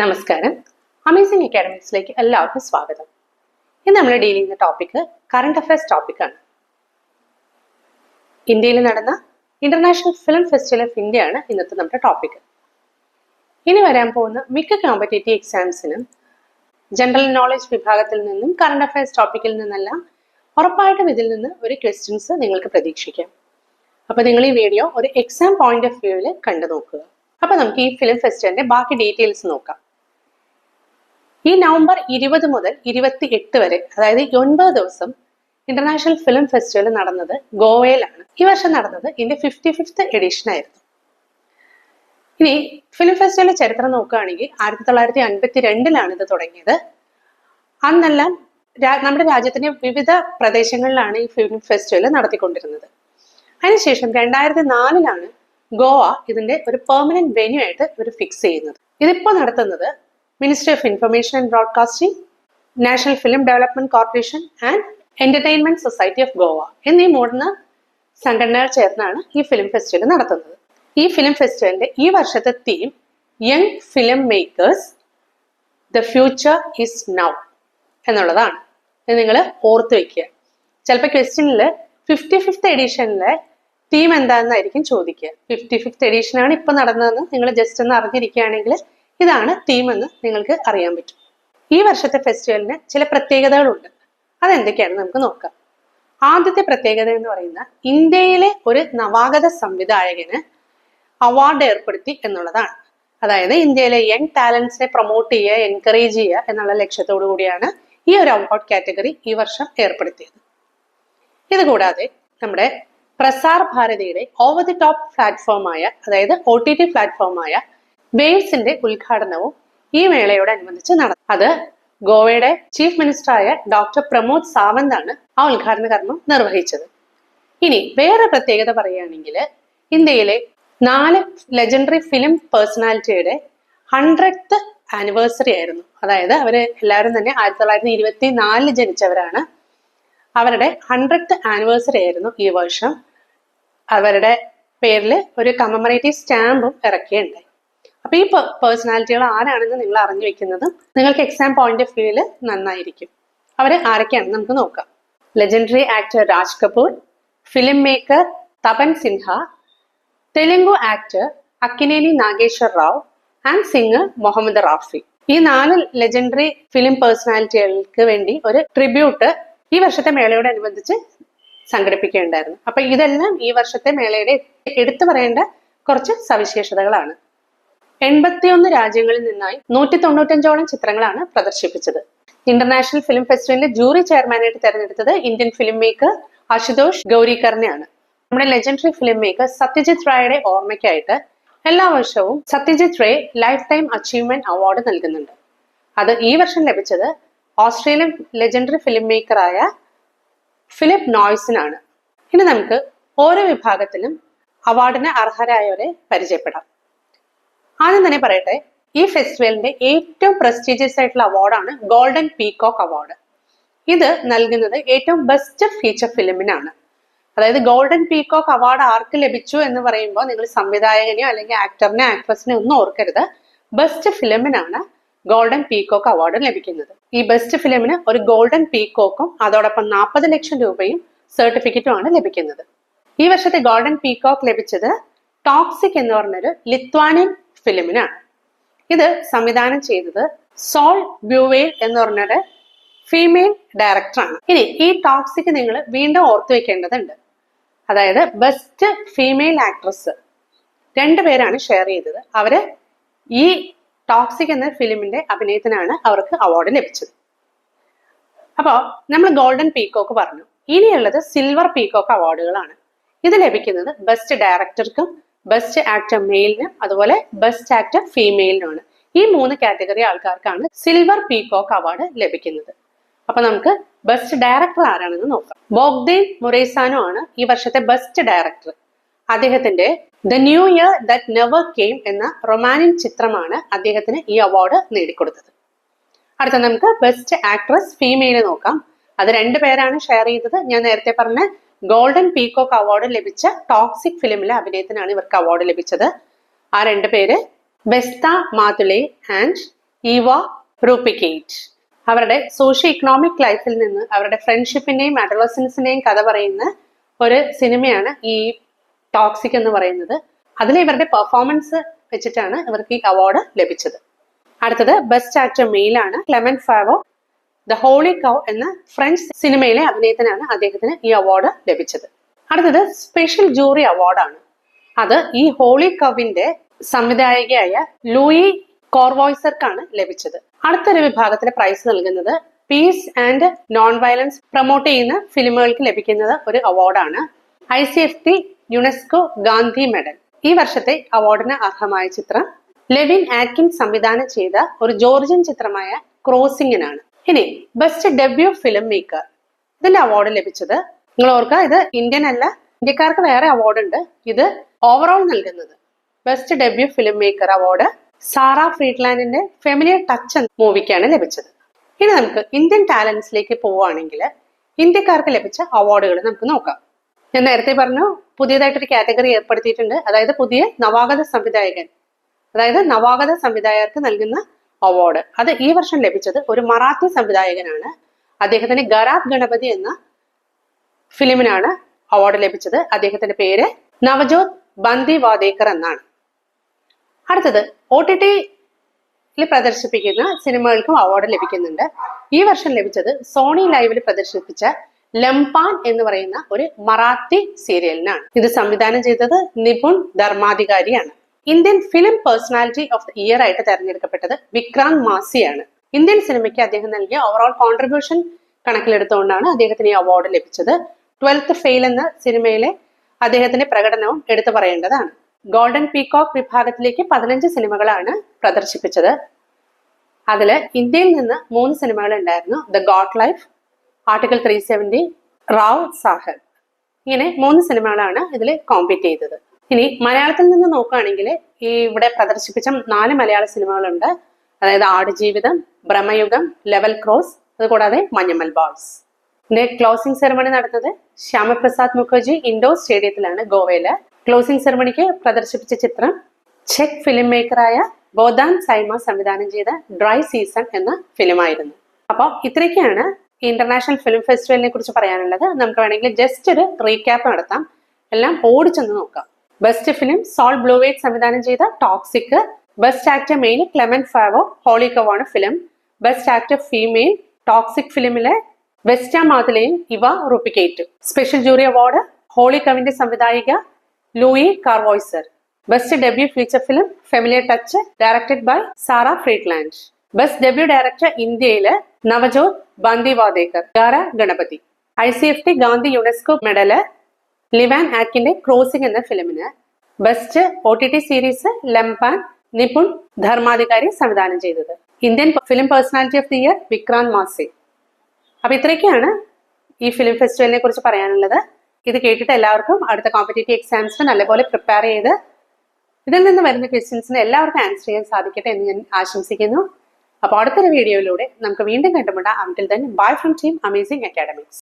നമസ്കാരം. അമേസിംഗ് അക്കാഡമിക്സിലേക്ക് എല്ലാവർക്കും സ്വാഗതം. ഇന്ന് നമ്മൾ ഡീൽ ചെയ്യുന്ന ടോപ്പിക് കറണ്ട് അഫയേഴ്സ് ടോപ്പിക്കാണ്. ഇന്ത്യയിൽ നടന്ന international film festival of India ആണ് ഇന്നത്തെ നമ്മുടെ ടോപ്പിക്. ഇനി വരാൻ പോകുന്ന മിക്ക കോമ്പറ്റേറ്റീവ് എക്സാംസിനും ജനറൽ നോളജ് വിഭാഗത്തിൽ നിന്നും കറണ്ട് അഫയേഴ്സ് ടോപ്പിക്കിൽ നിന്നെല്ലാം ഉറപ്പായിട്ടും ഇതിൽ നിന്ന് ഒരു ക്വസ്റ്റ്യൻസ് നിങ്ങൾക്ക് പ്രതീക്ഷിക്കാം. അപ്പോൾ നിങ്ങൾ ഈ വീഡിയോ ഒരു എക്സാം പോയിന്റ് ഓഫ് വ്യൂവിൽ കണ്ടു നോക്കുക. അപ്പൊ നമുക്ക് ഈ ഫിലിം ഫെസ്റ്റിവലിന്റെ ബാക്കി ഡീറ്റെയിൽസ് നോക്കാം. ഈ നവംബർ 20 മുതൽ 28 വരെ, അതായത് 9 ദിവസം ഇന്റർനാഷണൽ ഫിലിം ഫെസ്റ്റിവൽ നടന്നത് ഗോവയിലാണ്. ഈ വർഷം നടന്നത് ഇതിന്റെ 55th എഡിഷൻ ആയിരുന്നു. ഇനി ഫിലിം ഫെസ്റ്റിവലിന്റെ ചരിത്രം നോക്കുകയാണെങ്കിൽ 1952 ഇത് തുടങ്ങിയത്. അന്നെല്ലാം നമ്മുടെ രാജ്യത്തിന്റെ വിവിധ പ്രദേശങ്ങളിലാണ് ഈ ഫിലിം ഫെസ്റ്റിവൽ നടത്തിക്കൊണ്ടിരുന്നത്. അതിനുശേഷം 2004 ഗോവ ഇതിന്റെ ഒരു പെർമനന്റ് വെന്യൂ ആയിട്ട് ഇവർ ഫിക്സ് ചെയ്യുന്നത്. ഇതിപ്പോ നടത്തുന്നത് ministry of information and broadcasting, national film development corporation and entertainment society of Goa എന്നീ 3 സംഘടനകൾ ചേർന്നാണ് ഈ ഫിലിം ഫെസ്റ്റിവൽ നടത്തുന്നത്. ഈ ഫിലിം ഫെസ്റ്റിവലിന്റെ ഈ വർഷത്തെ theme young film makers, the future is now എന്നുള്ളതാണ്. ഇത് നിങ്ങൾ ഓർത്ത് വെക്കുക. ചിലപ്പോൾ ക്വസ്റ്റ്യനിൽ 55th എഡിഷനിലെ തീം എന്താണെന്നായിരിക്കും ചോദിക്കുക. 55th എഡിഷനാണ് ഇപ്പൊ നടന്നതെന്ന് നിങ്ങൾ ജസ്റ്റ് ഒന്ന് അറിഞ്ഞിരിക്കുകയാണെങ്കിൽ ഇതാണ് തീം എന്ന് നിങ്ങൾക്ക് അറിയാൻ പറ്റും. ഈ വർഷത്തെ ഫെസ്റ്റിവലിന് ചില പ്രത്യേകതകളുണ്ട്. അതെന്തൊക്കെയാണെന്ന് നമുക്ക് നോക്കാം. ആദ്യത്തെ പ്രത്യേകത എന്ന് പറയുന്നത് ഇന്ത്യയിലെ ഒരു നവാഗത സംവിധായകന് അവാർഡ് ഏർപ്പെടുത്തി എന്നുള്ളതാണ്. അതായത് ഇന്ത്യയിലെ യങ് ടാലൻസിനെ പ്രൊമോട്ട് ചെയ്യുക, എൻകറേജ് ചെയ്യുക എന്നുള്ള ലക്ഷ്യത്തോടു കൂടിയാണ് ഈ ഒരു അവാർഡ് കാറ്റഗറി ഈ വർഷം ഏർപ്പെടുത്തിയത്. ഇതുകൂടാതെ നമ്മുടെ പ്രസാർ ഭാരതിയുടെ ഓവർ ദി ടോപ്പ് പ്ലാറ്റ്ഫോമായ, അതായത് OTT പ്ലാറ്റ്ഫോമായ വേവ്സിന്റെ ഉദ്ഘാടനവും ഈ മേളയോടനുബന്ധിച്ച് നടന്നു. അത് ഗോവയുടെ ചീഫ് മിനിസ്റ്ററായ ഡോക്ടർ പ്രമോദ് സാവന്ത് ആണ് ആ ഉദ്ഘാടന കർമ്മം നിർവഹിച്ചത്. ഇനി വേറെ പ്രത്യേകത പറയുകയാണെങ്കിൽ ഇന്ത്യയിലെ 4 ലെജൻഡറി ഫിലിം പേഴ്സണാലിറ്റിയുടെ 100th ആനിവേഴ്സറി ആയിരുന്നു. അതായത് അവര് എല്ലാവരും തന്നെ 1924 ജനിച്ചവരാണ്. അവരുടെ 100th ആനിവേഴ്സറി ആയിരുന്നു ഈ വർഷം. അവരുടെ പേരിൽ ഒരു കമമറേറ്റീവ് സ്റ്റാമ്പും ഇറക്കിയുണ്ടായി. അപ്പൊ ഈ പേഴ്സണാലിറ്റികൾ ആരാണെന്ന് നിങ്ങൾ അറിഞ്ഞു വെക്കുന്നതും നിങ്ങൾക്ക് എക്സാം പോയിന്റ് ഓഫ് വ്യൂവിൽ നന്നായിരിക്കും. അവര് ആരൊക്കെയാണെന്ന് നമുക്ക് നോക്കാം. Legendary actor Raj Kapoor, film maker Tapan Sinha, Telugu actor Akkineni Nageswara Rao and singer Mohammed Rafi. ഈ 4 ലെജൻഡറി ഫിലിം പേഴ്സണാലിറ്റികൾക്ക് വേണ്ടി ഒരു ട്രിബ്യൂട്ട് ഈ വർഷത്തെ മേളയോടനുബന്ധിച്ച് സംഘടിപ്പിക്കുകയുണ്ടായിരുന്നു. അപ്പൊ ഇതെല്ലാം ഈ വർഷത്തെ മേളയുടെ എടുത്തു പറയേണ്ട കുറച്ച് സവിശേഷതകളാണ്. 81 രാജ്യങ്ങളിൽ നിന്നായി 195ഓളം ചിത്രങ്ങളാണ് പ്രദർശിപ്പിച്ചത്. ഇന്റർനാഷണൽ ഫിലിം ഫെസ്റ്റിവലിന്റെ ജൂറി ചെയർമാനായിട്ട് തെരഞ്ഞെടുത്തത് ഇന്ത്യൻ ഫിലിം മേക്കർ അശുതോഷ് ഗൗരിക്കറിനെയാണ്. നമ്മുടെ ലെജൻഡറി ഫിലിം മേക്കർ സത്യജിത് റായുടെ ഓർമ്മയ്ക്കായിട്ട് എല്ലാ വർഷവും Satyajit Ray lifetime achievement award നൽകുന്നുണ്ട്. അത് ഈ വർഷം ലഭിച്ചത് ഓസ്ട്രേലിയൻ ലെജൻഡറി ഫിലിം മേക്കറായ ഫിലിപ്പ് നോയ്സിനാണ്. ഇനി നമുക്ക് ഓരോ വിഭാഗത്തിലും അവാർഡിന് അർഹരായവരെ പരിചയപ്പെടാം. ആദ്യം തന്നെ പറയട്ടെ, ഈ ഫെസ്റ്റിവലിന്റെ ഏറ്റവും പ്രസ്റ്റീജിയസ് ആയിട്ടുള്ള അവാർഡാണ് ഗോൾഡൻ പീകോക്ക് അവാർഡ്. ഇത് നൽകുന്നത് ഏറ്റവും ബെസ്റ്റ് ഫീച്ചർ ഫിലിമിനാണ്. അതായത് ഗോൾഡൻ പീകോക്ക് അവാർഡ് ആർക്ക് ലഭിച്ചു എന്ന് പറയുമ്പോൾ നിങ്ങൾ സംവിധായകനെയോ അല്ലെങ്കിൽ ആക്ടറിനെയോ ആക്ട്രസിനെയോ ഒന്നും ഓർക്കരുത്. ബെസ്റ്റ് ഫിലിമിനാണ് ഗോൾഡൻ പീകോക്ക് അവാർഡ് ലഭിക്കുന്നത്. ഈ ബെസ്റ്റ് ഫിലിമിന് ഒരു ഗോൾഡൻ പീകോക്കും അതോടൊപ്പം 40 ലക്ഷം രൂപയും സർട്ടിഫിക്കറ്റും ആണ് ലഭിക്കുന്നത്. ഈ വർഷത്തെ ഗോൾഡൻ പീകോക്ക് ലഭിച്ചത് ടോക്സിക് എന്ന് പറഞ്ഞൊരു ലിത്വാനിയൻ ഫിലിമിനാണ്. ഇത് സംവിധാനം ചെയ്തത് സോൾ ബ്യൂവേൽ എന്ന് പറഞ്ഞൊരു ഫീമെയിൽ ഡയറക്ടറാണ്. ഇനി ഈ ടോക്സിക് നിങ്ങൾ വീണ്ടും ഓർത്തു വെക്കേണ്ടതുണ്ട്. അതായത് ബെസ്റ്റ് ഫീമെയിൽ ആക്ട്രസ് 2 പേരാണ് ഷെയർ ചെയ്തത്. അവര് ഈ ടോക്സിക് എന്ന ഫിലിമിന്റെ അഭിനയത്തിനാണ് അവർക്ക് അവാർഡ് ലഭിച്ചത്. അപ്പോൾ നമ്മൾ ഗോൾഡൻ പീകോക്ക് പറഞ്ഞു. ഇനിയുള്ളത് സിൽവർ പീകോക്ക് അവാർഡുകളാണ്. ഇത് ലഭിക്കുന്നത് ബെസ്റ്റ് ഡയറക്ടർക്കും ബെസ്റ്റ് ആക്ടർ മെയിലിനും അതുപോലെ ബെസ്റ്റ് ആക്ടർ ഫീമെയിലിനുമാണ്. ഈ 3 കാറ്റഗറി ആൾക്കാർക്കാണ് സിൽവർ പീകോക്ക് അവാർഡ് ലഭിക്കുന്നത്. അപ്പൊ നമുക്ക് ബെസ്റ്റ് ഡയറക്ടർ ആരാണെന്ന് നോക്കാം. ബോഗ്ദാൻ മൊറേസാനോ ആണ് ഈ വർഷത്തെ ബെസ്റ്റ് ഡയറക്ടർ. അദ്ദേഹത്തിന്റെ the new year that never came എന്ന റൊമാനിയൻ ചിത്രമാണ് അദ്ദേഹത്തിന് ഈ അവാർഡ് നേടിക്കൊടുത്തത്. അടുത്ത നമുക്ക് ബെസ്റ്റ് ആക്ട്രസ് ഫീമെയിൽ നോക്കാം. അത് 2 പേരാണ് ഷെയർ ചെയ്തത്. ഞാൻ നേരത്തെ പറഞ്ഞ ഗോൾഡൻ പീകോക്ക് അവാർഡ് ലഭിച്ച ടോക്സിക് ഫിലിമിലെ അഭിനയത്തിനാണ് ഇവർക്ക് അവാർഡ് ലഭിച്ചത്. ആ 2 പേര് ബെസ്ത മാതുലെ ആൻഡ് ഈവ റൂപ്പിക്കേറ്റ്. അവരുടെ സോഷ്യോ ഇക്കണോമിക് ലൈഫിൽ നിന്ന് അവരുടെ ഫ്രണ്ട്ഷിപ്പിന്റെയും അഡോളസൻസിന്റെയും കഥ പറയുന്ന ഒരു സിനിമയാണ് ഈ ടോക്സിക് എന്ന് പറയുന്നത്. അതിൽ ഇവരുടെ പെർഫോമൻസ് വെച്ചിട്ടാണ് ഇവർക്ക് ഈ അവാർഡ് ലഭിച്ചത്. അടുത്തത് ബെസ്റ്റ് ആക്ടർ മെയിൽ ആണ്. ക്ലെമൻ ഫാവോ ദ ഹോളി കൗ എന്ന ഫ്രഞ്ച് സിനിമയിലെ അഭിനയത്തിനാണ് അദ്ദേഹത്തിന് ഈ അവാർഡ് ലഭിച്ചത്. അടുത്തത് സ്പെഷ്യൽ ജൂറി അവാർഡാണ്. അത് ഈ ഹോളി കവിന്റെ സംവിധായകയായ ലൂയി കോർവോയ്സർക്കാണ് ലഭിച്ചത്. അടുത്തൊരു വിഭാഗത്തിലെ പ്രൈസ് നൽകുന്നത് piece and non violence promote ചെയ്യുന്ന ഫിലിമുകൾക്ക് ലഭിക്കുന്നത് ഒരു അവാർഡാണ്. ICFT UNESCO Gandhi medal. ഈ വർഷത്തെ അവാർഡിന് അർഹമായ ചിത്രം ലെവിൻ ആറ്റ്കിൻസ് സംവിധാനം ചെയ്ത ഒരു ജോർജിയൻ ചിത്രമായ ക്രോസിംഗിനാണ്. ഇനി ബെസ്റ്റ് ഡെബ്യൂ ഫിലിം മേക്കർ, ഇതിന്റെ അവാർഡ് ലഭിച്ചത്, നിങ്ങൾ ഓർക്കുക ഇത് ഇന്ത്യൻ അല്ല, ഇന്ത്യക്കാർക്ക് വേറെ അവാർഡ് ഉണ്ട്. ഇത് ഓവറോൾ നൽകുന്നത് best debut film maker award Sara ഫ്രീഡ്ലാൻഡിന്റെ ഫെമിലിയർ ടച്ച് എന്ന മൂവിക്കാണ് ലഭിച്ചത്. ഇനി നമുക്ക് ഇന്ത്യൻ ടാലൻസിലേക്ക് പോവുകയാണെങ്കിൽ ഇന്ത്യക്കാർക്ക് ലഭിച്ച അവാർഡുകൾ നമുക്ക് നോക്കാം. ഞാൻ നേരത്തെ പറഞ്ഞു പുതിയതായിട്ടൊരു കാറ്റഗറി ഏർപ്പെടുത്തിയിട്ടുണ്ട്. അതായത് പുതിയ നവാഗത സംവിധായകൻ, അതായത് നവാഗത സംവിധായകർക്ക് നൽകുന്ന അവാർഡ്. അത് ഈ വർഷം ലഭിച്ചത് ഒരു മറാത്തി സംവിധായകനാണ്. അദ്ദേഹത്തിന് ഗരാത് ഗണപതി എന്ന ഫിലിമിനാണ് അവാർഡ് ലഭിച്ചത്. അദ്ദേഹത്തിന്റെ പേര് നവജോത് ബന്ദിവാദേക്കർ എന്നാണ്. അടുത്തത് OTT പ്രദർശിപ്പിക്കുന്ന സിനിമകൾക്കും അവാർഡ് ലഭിക്കുന്നുണ്ട്. ഈ വർഷം ലഭിച്ചത് സോണി ലൈവിൽ പ്രദർശിപ്പിച്ച ലംപാൻ എന്ന് പറയുന്ന ഒരു മറാത്തി സീരിയലിനാണ്. ഇത് സംവിധാനം ചെയ്തത് നിപുൺ ധർമാധികാരിയാണ്. Indian film personality of the year ആയിട്ട് തെരഞ്ഞെടുക്കപ്പെട്ടത് വിക്രാന്ത് മാസിയാണ്. ഇന്ത്യൻ സിനിമയ്ക്ക് അദ്ദേഹം നൽകിയ ഓവറോൾ കോൺട്രിബ്യൂഷൻ കണക്കിലെടുത്തുകൊണ്ടാണ് അദ്ദേഹത്തിന് ഈ അവാർഡ് ലഭിച്ചത്. 12th ഫെയിൽ എന്ന സിനിമയിലെ അദ്ദേഹത്തിന്റെ പ്രകടനവും എടുത്തു പറയേണ്ടതാണ്. ഗോൾഡൻ പീകോക്ക് വിഭാഗത്തിലേക്ക് 15 സിനിമകളാണ് പ്രദർശിപ്പിച്ചത്. അതില് ഇന്ത്യയിൽ നിന്ന് 3 സിനിമകൾ ഉണ്ടായിരുന്നു. The goat life, article 370, Rao Saheb. ഇങ്ങനെ 3 സിനിമകളാണ് ഇതിൽ കോമ്പീറ്റ് ചെയ്തത്. ഇനി മലയാളത്തിൽ നിന്ന് നോക്കുകയാണെങ്കിൽ ഈ ഇവിടെ പ്രദർശിപ്പിച്ച 4 മലയാള സിനിമകളുണ്ട്. അതായത് ആടുജീവിതം, ഭ്രമയുഗം, ലെവൽ ക്രോസ്, അതുകൂടാതെ മഞ്ഞമ്മൽ ബോയ്സ്. ഇതിന്റെ ക്ലോസിംഗ് സെറമണി നടന്നത് ശ്യാമപ്രസാദ് മുഖർജി ഇൻഡോർ സ്റ്റേഡിയത്തിലാണ് ഗോവയില്. ക്ലോസിംഗ് സെറമണിക്ക് പ്രദർശിപ്പിച്ച ചിത്രം ചെക്ക് ഫിലിം മേക്കറായ ബോദാൻ സൈമ സംവിധാനം ചെയ്ത ഡ്രൈ സീസൺ എന്ന ഫിലിമായിരുന്നു. അപ്പോൾ ഇത്രയൊക്കെയാണ് ഇന്റർനാഷണൽ ഫിലിം ഫെസ്റ്റിവലിനെ കുറിച്ച് പറയാനുള്ളത്. നമുക്ക് വേണമെങ്കിൽ ജസ്റ്റ് ഒരു റീക്യാപ്പ് നടത്താം, എല്ലാം ഓടിച്ചെന്ന് നോക്കാം. ബെസ്റ്റ് ഫിലിം സോൾ ബ്ലൂവേറ്റ് സംവിധാനം ചെയ്ത Toxic. Best actor male Clement Favreau Holy Cow ആണ് film. Best actor female Toxic ഫിലിമിലെ വെസ്റ്റ മാതലയും ഇവ റൂപ്പിക്കേറ്റും. സ്പെഷ്യൽ ജൂറി അവാർഡ് ഹോളി കവിന്റെ സംവിധായിക Louise Courvoisier. Best debut feature film familiar touch directed by Sara Friedland. Best debut director ഇന്ത്യയില് നവജോത് ബന്ദിവാദേക്കർ, ഗാര Ganpati. ICFT Gandhi UNESCO medal Levan ആറ്റ്കിന്റെ Crossing എന്ന ഫിലിമിന്. Best OTT series Lampan, Nipun Dharmadhikari സംവിധാനം ചെയ്തത്. Indian film personality of the year Vikrant Massey. അപ്പൊ ഇത്രയൊക്കെയാണ് ഈ ഫിലിം ഫെസ്റ്റിവലിനെ കുറിച്ച് പറയാനുള്ളത്. ഇത് കേട്ടിട്ട് എല്ലാവർക്കും അടുത്ത കോമ്പറ്റേറ്റീവ് എക്സാംസിന് നല്ലപോലെ പ്രിപ്പയർ ചെയ്ത് ഇതിൽ നിന്ന് വരുന്ന ക്വസ്റ്റ്യൻസിന് എല്ലാവർക്കും ആൻസർ ചെയ്യാൻ സാധിക്കട്ടെ എന്ന് ഞാൻ ആശംസിക്കുന്നു. അപ്പോൾ അടുത്തൊരു വീഡിയോയിലൂടെ നമുക്ക് വീണ്ടും കണ്ടുമുട്ടാം. Until then, bye from Team Amazing Academics.